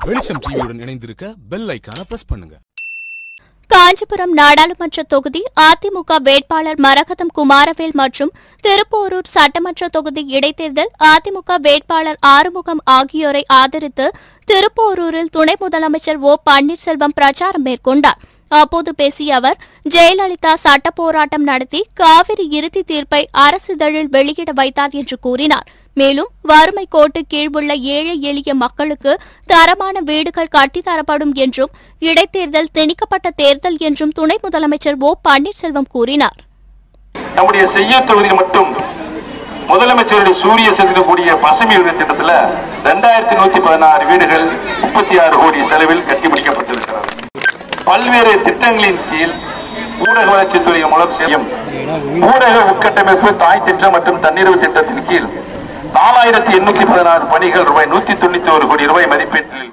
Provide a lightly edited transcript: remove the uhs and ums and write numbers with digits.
வெளிச்சம் டிவியுடன் இணைந்திருக்க பெல் ஐகானை பிரஸ் பண்ணுங்க. காஞ்சிபுரம் நாடாளுமன்ற தொகுதி அதிமுக வேட்பாளர் மரகதம் குமாரவேல் மற்றும் திருப்போரூர் சட்டமன்ற தொகுதி இடைத்தேர்தல் அதிமுக வேட்பாளர் ஆறுமுகம் ஆகியோரை ஆதரித்து திருப்போரூரில் துணை முதலமைச்சர் ஓ பன்னீர்செல்வம் பிரச்சாரம் மேற்கொண்டார். அப்போது பேசிய அவர், ஜெயலலிதா சட்ட போராட்டம் நடத்தி காவிரி இறுதி தீர்ப்பை அரசிதழில் வெளியிட வைத்தார் என்று கூறினார். மேலும் வறுமை கோட்டு கீழ் உள்ள ஏழை எளிய மக்களுக்கு தரமான வீடுகள் கட்டித்தரப்படும் என்றும் இடைத்தேர்தல் திணிக்கப்பட்ட தேர்தல் என்றும் துணை முதலமைச்சர் ஓ பன்னீர்செல்வம் கூறினார். நம்முடைய செய்யூர் தொகுதியில் மட்டும் முதலமைச்சருடைய சூரிய செலுத்தக்கூடிய பசுமை வீடு திட்டத்தில் 2116 வீடுகள் 36 கோடி செலவில் கட்டிப்பிடிக்கப்பட்டிருக்கிறது. பல்வேறு திட்டங்களின் கீழ் ஊரக வளர்ச்சித்துறை மூலம் செய்யும் ஊரக உட்கட்டமைப்பு தாய் திட்டம் மற்றும் தன்னிறைவு திட்டத்தின் கீழ் 4816 பணிகள் ரூபாய் 191 கோடி ரூபாய் மதிப்பீட்டில்